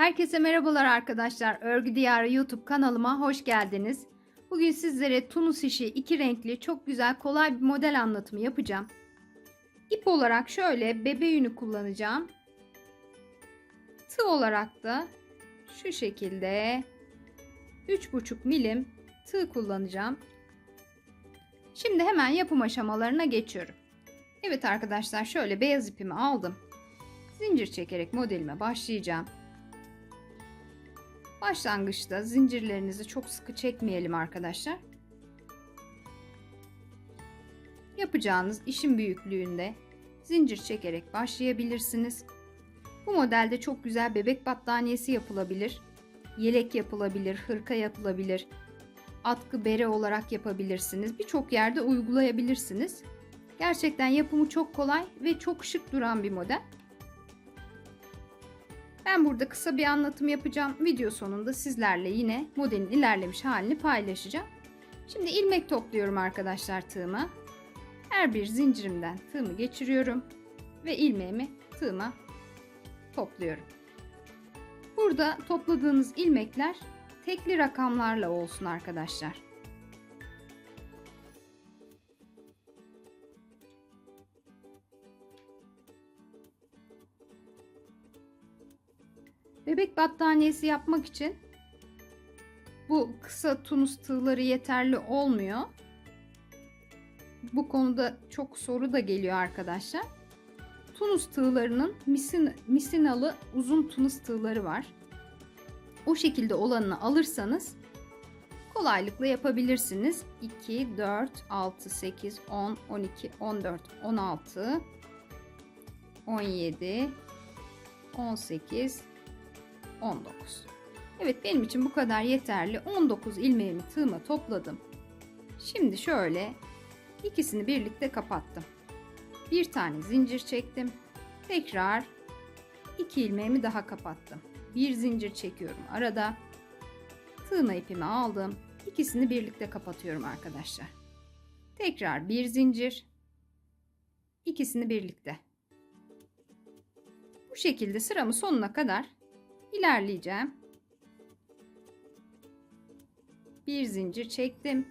Herkese merhabalar arkadaşlar. Örgü Diyarı YouTube kanalıma hoş geldiniz. Bugün sizlere tunus işi iki renkli çok güzel kolay bir model anlatımı yapacağım. İp olarak şöyle bebe yünü kullanacağım. Tığ olarak da şu şekilde 3,5 milim tığ kullanacağım. Şimdi hemen yapım aşamalarına geçiyorum. Evet arkadaşlar, şöyle beyaz ipimi aldım. Zincir çekerek modelime başlayacağım. Başlangıçta zincirlerinizi çok sıkı çekmeyelim arkadaşlar. Yapacağınız işin büyüklüğünde zincir çekerek başlayabilirsiniz. Bu modelde çok güzel bebek battaniyesi yapılabilir. Yelek yapılabilir, hırka yapılabilir. Atkı bere olarak yapabilirsiniz. Birçok yerde uygulayabilirsiniz. Gerçekten yapımı çok kolay ve çok şık duran bir model. Ben burada kısa bir anlatım yapacağım. Video sonunda sizlerle yine modelin ilerlemiş halini paylaşacağım. Şimdi ilmek topluyorum arkadaşlar tığıma. Her bir zincirimden tığımı geçiriyorum ve ilmeğimi tığıma topluyorum. Burada topladığınız ilmekler tekli rakamlarla olsun arkadaşlar. Bebek battaniyesi yapmak için bu kısa tunus tığları yeterli olmuyor. Bu konuda çok soru da geliyor arkadaşlar. Tunus tığlarının misinalı uzun tunus tığları var. O şekilde olanını alırsanız kolaylıkla yapabilirsiniz. 2, 4, 6, 8, 10, 12, 14, 16, 17, 18, 19. Evet, benim için bu kadar yeterli. 19 ilmeğimi tığıma topladım. Şimdi şöyle ikisini birlikte kapattım. Bir tane zincir çektim. Tekrar 2 ilmeğimi daha kapattım. Bir zincir çekiyorum arada. Tığma ipimi aldım. İkisini birlikte kapatıyorum arkadaşlar. Tekrar bir zincir. İkisini birlikte. Bu şekilde sıramı sonuna kadar ilerleyeceğim. Bir zincir çektim.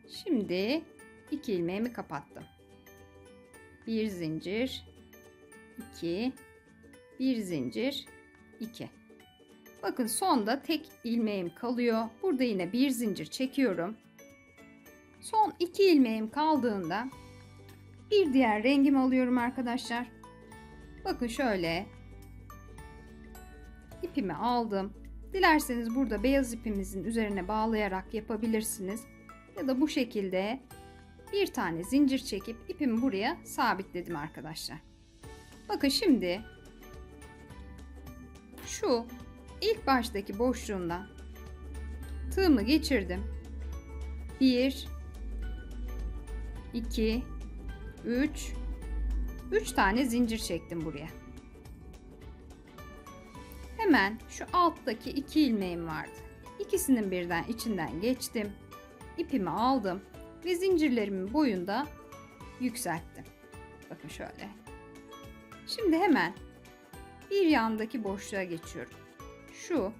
Şimdi 2 ilmeğimi kapattım. Bir zincir, 2, bir zincir, 2. Bakın sonda tek ilmeğim kalıyor. Burada yine bir zincir çekiyorum. Son 2 ilmeğim kaldığında bir diğer rengimi alıyorum arkadaşlar. Bakın şöyle ipimi aldım. Dilerseniz burada beyaz ipimizin üzerine bağlayarak yapabilirsiniz. Ya da bu şekilde bir tane zincir çekip ipimi buraya sabitledim arkadaşlar. Bakın şimdi şu ilk baştaki boşluğundan tığımı geçirdim. 1, 2, 3 tane zincir çektim buraya. Hemen şu alttaki 2 ilmeğim vardı. İkisinin birden içinden geçtim. İpimi aldım ve zincirlerimin boyunda yükselttim. Bakın şöyle. Şimdi hemen bir yandaki boşluğa geçiyorum. Şu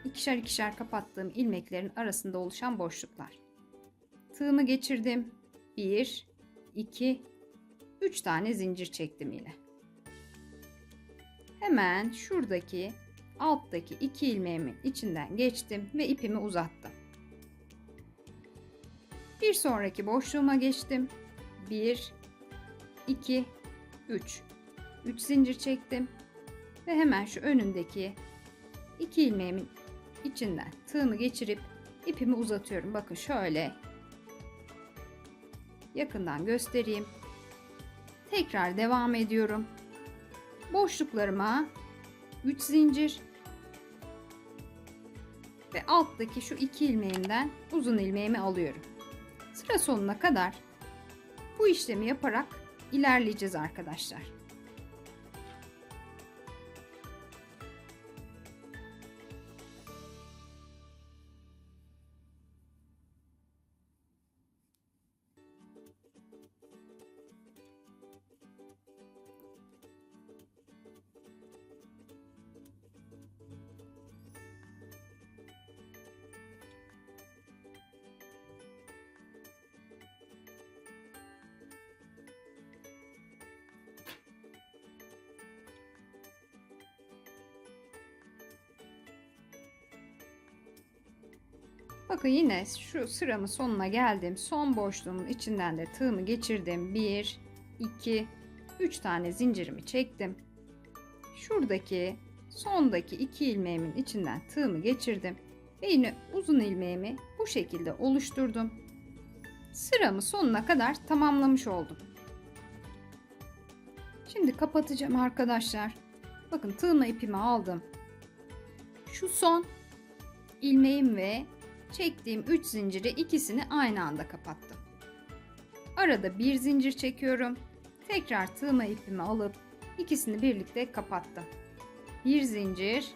ikişer ikişer kapattığım ilmeklerin arasında oluşan boşluklar. Tığımı geçirdim. 1, 2, 3 tane zincir çektim yine. Hemen şuradaki alttaki 2 ilmeğimin içinden geçtim ve ipimi uzattım. Bir sonraki boşluğuma geçtim. 1, 2, 3. 3 zincir çektim. Ve hemen şu önündeki 2 ilmeğimin içinden tığımı geçirip ipimi uzatıyorum. Bakın şöyle. Yakından göstereyim. Tekrar devam ediyorum. Boşluklarıma 3 zincir ve alttaki şu 2 ilmeğimden uzun ilmeğimi alıyorum. Sıra sonuna kadar bu işlemi yaparak ilerleyeceğiz arkadaşlar. Bakın yine şu sıramın sonuna geldim. Son boşluğumun içinden de tığımı geçirdim. 1, 2, 3 tane zincirimi çektim. Şuradaki sondaki 2 ilmeğimin içinden tığımı geçirdim. Ve yine uzun ilmeğimi bu şekilde oluşturdum. Sıramı sonuna kadar tamamlamış oldum. Şimdi kapatacağım arkadaşlar. Bakın tığımla ipimi aldım. Şu son ilmeğim ve çektiğim 3 zinciri ikisini aynı anda kapattım. Arada bir zincir çekiyorum. Tekrar tığıma ipimi alıp ikisini birlikte kapattım. Bir zincir,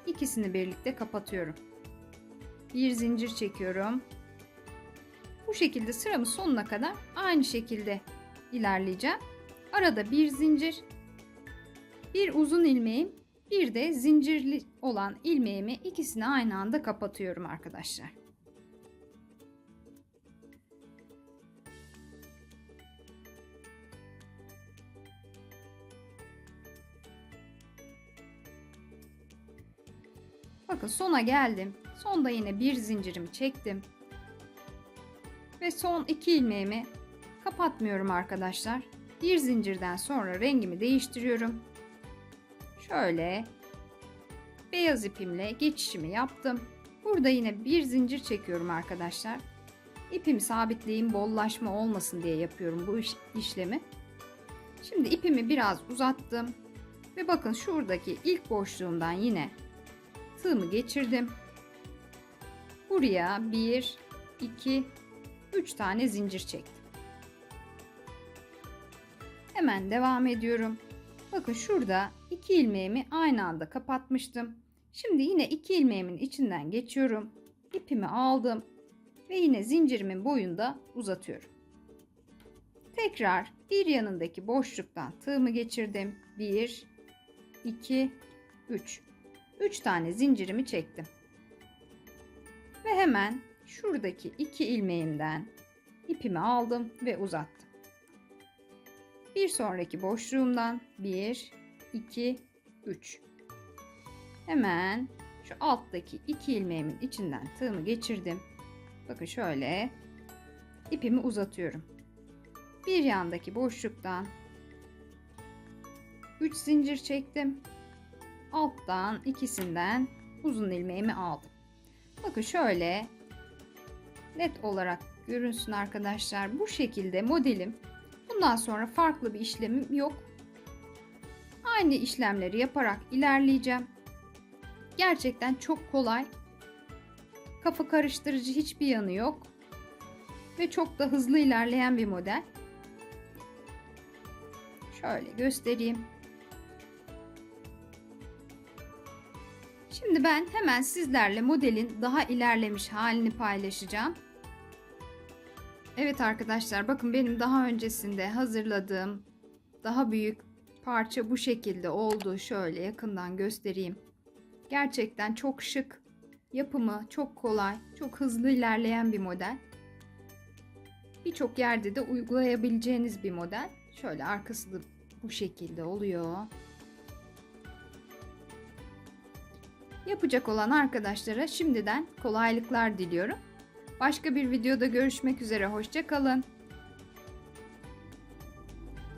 ikisini birlikte kapatıyorum. Bir zincir çekiyorum. Bu şekilde sıramın sonuna kadar aynı şekilde ilerleyeceğim. Arada bir zincir, bir uzun ilmeğim, bir de zincirli olan ilmeğimi ikisini aynı anda kapatıyorum arkadaşlar. Bakın sona geldim. Sonda yine bir zincirimi çektim. Ve son 2 ilmeğimi kapatmıyorum arkadaşlar. Bir zincirden sonra rengimi değiştiriyorum. Şöyle beyaz ipimle geçişimi yaptım. Burada yine bir zincir çekiyorum arkadaşlar. İpimi sabitleyeyim, bollaşma olmasın diye yapıyorum bu işlemi. Şimdi ipimi biraz uzattım. Ve bakın şuradaki ilk boşluğumdan yine tığımı geçirdim. Buraya 1, 2, 3 tane zincir çektim. Hemen devam ediyorum. Bakın şurada 2 ilmeğimi aynı anda kapatmıştım. Şimdi yine 2 ilmeğimin içinden geçiyorum. İpimi aldım ve yine zincirimin boyunda uzatıyorum. Tekrar bir yanındaki boşluktan tığımı geçirdim. 1, 2, 3. 3 tane zincirimi çektim. Ve hemen şuradaki 2 ilmeğimden ipimi aldım ve uzattım. Bir sonraki boşluğumdan 1, 2, 3. Hemen şu alttaki 2 ilmeğimin içinden tığımı geçirdim. Bakın şöyle ipimi uzatıyorum. Bir yandaki boşluktan 3 zincir çektim. Alttan ikisinden uzun ilmeğimi aldım. Bakın şöyle net olarak görünsün arkadaşlar. Bu şekilde modelim. Bundan sonra farklı bir işlemim yok. Aynı işlemleri yaparak ilerleyeceğim. Gerçekten çok kolay. Kafa karıştırıcı hiçbir yanı yok. Ve çok da hızlı ilerleyen bir model. Şöyle göstereyim. Şimdi ben hemen sizlerle modelin daha ilerlemiş halini paylaşacağım. Evet arkadaşlar, bakın benim daha öncesinde hazırladığım daha büyük parça bu şekilde oldu. Şöyle yakından göstereyim. Gerçekten çok şık. Yapımı çok kolay, çok hızlı ilerleyen bir model. Birçok yerde de uygulayabileceğiniz bir model. Şöyle arkası da bu şekilde oluyor. Yapacak olan arkadaşlara şimdiden kolaylıklar diliyorum. Başka bir videoda görüşmek üzere. Hoşça kalın.